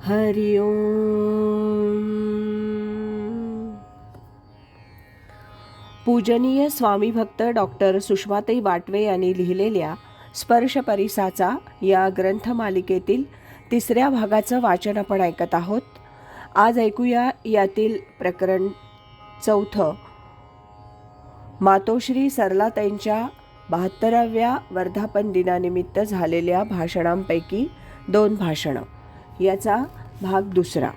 हरि ओम. पूजनीय स्वामी भक्त डॉक्टर सुषमाताई वाटवे यांनी लिहिलेल्या स्पर्श परिसाचा या ग्रंथमालिकेतील 3ऱ्या भागाचं वाचन आपण ऐकत आहोत. आज ऐकूया यातील प्रकरण 4. मातोश्री सरलाताईंच्या 72व्या वर्धापन दिनानिमित्त झालेल्या भाषणांपैकी 2 भाषणं. याचा भाग 2.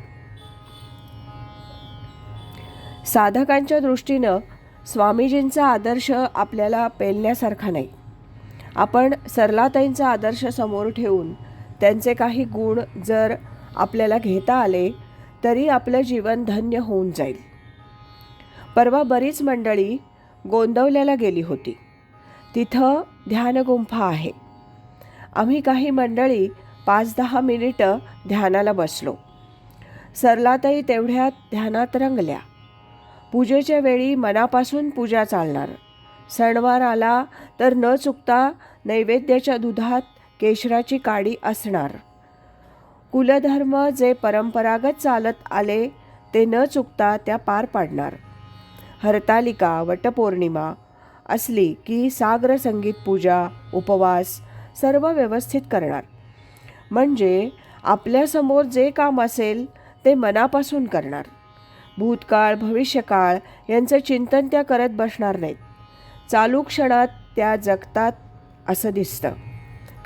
साधकांच्या दृष्टीनं स्वामीजींचा आदर्श आपल्याला पेलण्यासारखा नाही. आपण सरलाताईंचा आदर्श समोर ठेवून त्यांचे काही गुण जर आपल्याला घेता आले तरी आपलं जीवन धन्य होऊन जाईल. परवा बरीच मंडळी गोंदवल्याला गेली होती. तिथं ध्यानगुंफा आहे. आम्ही काही मंडळी 5-10 मिनिटं ध्यानाला बसलो. सरलाताई तेवढ्यात ध्यानात रंगल्या. पूजेच्या वेळी मनापासून पूजा चालणार. सणवार आला तर न चुकता नैवेद्याच्या दुधात केशराची काडी असणार. कुलधर्म जे परंपरागत चालत आले ते न चुकता त्या पार पाडणार. हरतालिका वटपौर्णिमा असली की साग्र संगीत पूजा उपवास सर्व व्यवस्थित करणार. म्हणजे आपल्यासमोर जे काम असेल ते मनापासून करणार. भूतकाळ भविष्यकाळ यांचं चिंतन त्या करत बसणार नाहीत. चालू क्षणात त्या जगतात असं दिसतं.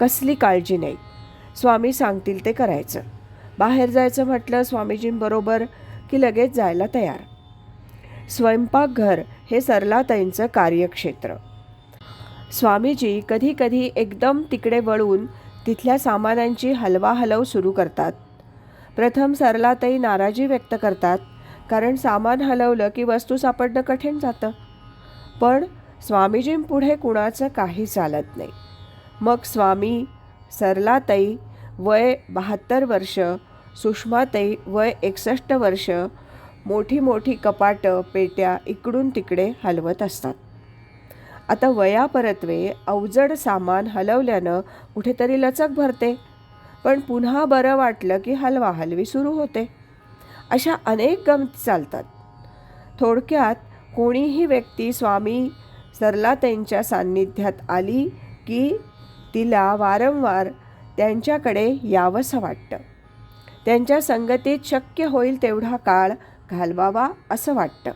कसली काळजी नाही. स्वामी सांगतील ते करायचं. बाहेर जायचं म्हटलं स्वामीजींबरोबर की लगेच जायला तयार. स्वयंपाकघर हे सरलाताईंचं कार्यक्षेत्र. स्वामीजी कधी कधी एकदम तिकडे वळून तिथल्या सामानांची हलवाहलव सुरू करतात. प्रथम सरलाताई नाराजी व्यक्त करतात, कारण सामान हलवलं की वस्तू सापडणं कठीण जातं. पण स्वामीजींपुढे कुणाचं काही चालत नाही. मग स्वामी, सरलाताई वय 72 वर्ष, सुषमाताई वय 61 वर्ष मोठी मोठी कपाटं पेट्या इकडून तिकडे हलवत असतात. आता वयापरत्वे अवजड सामान हलवल्यानं कुठेतरी लचक भरते, पण पुन्हा बरं वाटलं की हलवाहलवी सुरू होते. अशा अनेक गमती चालतात. थोडक्यात कोणीही व्यक्ती स्वामी सरलाताईंच्या सान्निध्यात आली की तिला वारंवार त्यांच्याकडे यावंसं वाटतं. त्यांच्या संगतीत शक्य होईल तेवढा काळ घालवावा असं वाटतं.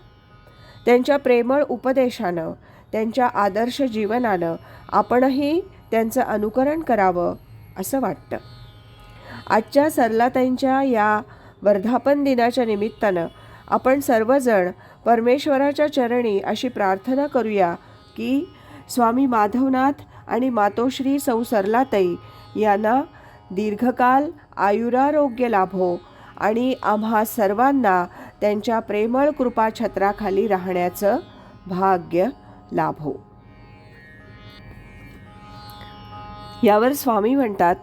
त्यांच्या प्रेमळ उपदेशानं त्यांच्या आदर्श जीवनानं आपणही त्यांचं अनुकरण करावं असं वाटतं. आजच्या सरलाताईंच्या या वर्धापन दिनाच्या निमित्तानं आपण सर्वजण परमेश्वराच्या चरणी अशी प्रार्थना करूया की स्वामी माधवनाथ आणि मातोश्री सौ सरलाताई यांना दीर्घकाल आयुरारोग्य लाभो आणि आम्हा सर्वांना त्यांच्या प्रेमळ कृपा छत्राखाली राहण्याचं भाग्य लाभो. यावर स्वामी म्हणतात,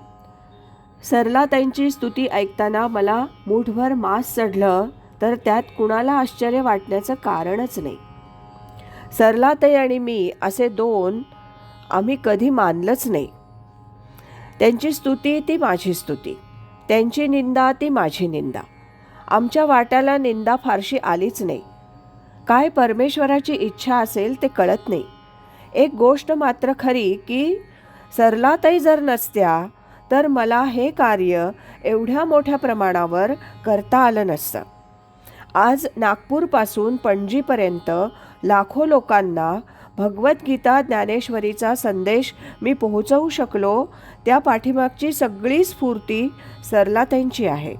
सरलाताईंची स्तुती ऐकताना मला मूठभर मांस चढलं तर त्यात कुणाला आश्चर्य वाटण्याचं कारणच नाही. सरलाताई आणि मी असे 2 आम्ही कधी मानलंच नाही. त्यांची स्तुती ती माझी स्तुती, त्यांची निंदा ती माझी निंदा. आमच्या वाट्याला निंदा फारशी आलीच नाही. काय परमेश्वराची इच्छा असेल ते कळत नाही. एक गोष्ट मात्र खरी की सरलाताई जर नसत्या तर मला हे कार्य एवढ्या मोठ्या प्रमाणावर करता आलं नसतं. आज नागपूरपासून पणजीपर्यंत लाखो लोकांना भगवद्गीता ज्ञानेश्वरीचा संदेश मी पोहोचवू शकलो. त्या पाठीमागची सगळी स्फूर्ती सरलाताईंची आहे.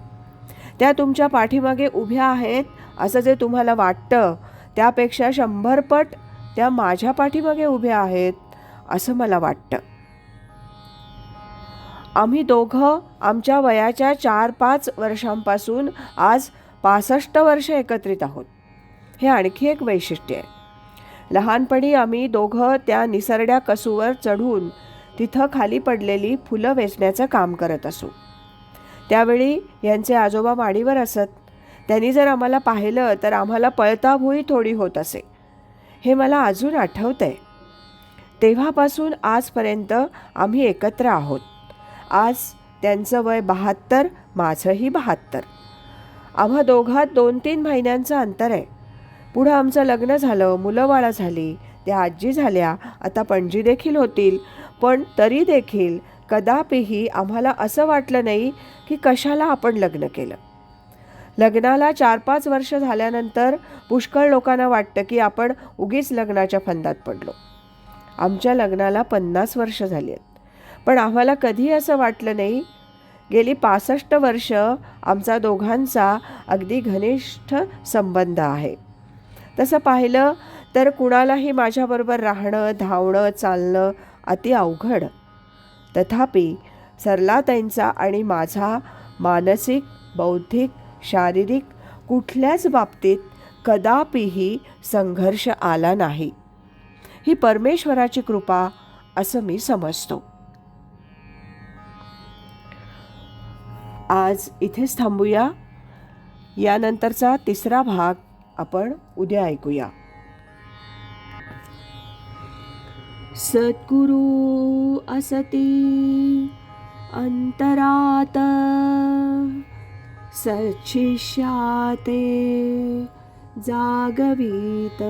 त्या तुमच्या पाठीमागे उभ्या आहेत असं जे तुम्हाला वाटतं त्यापेक्षा 100 पट त्या माझ्या पाठीमागे उभ्या आहेत असं मला वाटतं. आम्ही दोघं आमच्या वयाच्या 4-5 वर्षांपासून आज 65 वर्ष एकत्रित आहोत. हे आणखी एक वैशिष्ट्य आहे. लहानपणी आम्ही दोघं त्या निसरड्या कसूवर चढून तिथं खाली पडलेली फुलं वेचण्याचं काम करत असू. त्यावेळी यांचे आजोबा माडीवर असत. त्यांनी जर आम्हाला पाहिलं तर आम्हाला पळताभुई थोडी होत असे. हे मला अजून आठवतंय. तेव्हापासून आजपर्यंत आम्ही एकत्र आहोत. आज त्यांचं वय 72 माझंही 72. आम्हा दोघात 2-3 महिन्यांचं अंतर आहे. पुढं आमचं लग्न झालं, मुलं बाळं झाली, त्या आजी झाल्या, आता पणजी देखील होतील. पण तरी देखील कदापिही आम्हाला असं वाटलं नाही की कशाला आपण लग्न केलं. लग्नाला 4-5 वर्ष झाल्यानंतर पुष्कळ लोकांना वाटतं की आपण उगीच लग्नाच्या फंदात पडलो. आमच्या लग्नाला 50 वर्ष झाली आहेत, पण आम्हाला कधी असं वाटलं नाही. गेली 65 वर्ष आमचा दोघांचा अगदी घनिष्ठ संबंध आहे. तसं पाहिलं तर कुणालाही माझ्याबरोबर राहणं, धावणं, चालणं अति अवघड. तथापि सरलाताईंचा आणि माझा मानसिक, बौद्धिक, शारीरिक कुठल्याच बाबतीत कदापिही संघर्ष आला नाही. ही परमेश्वराची कृपा असं मी समजतो. आज इथेच थांबूया. यानंतरचा 3रा भाग आपण उद्या ऐकूया. सद्गुरु असती अंतरात, सच्छिष्याते जागवीत.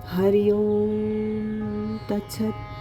हरि ओम तत्सत.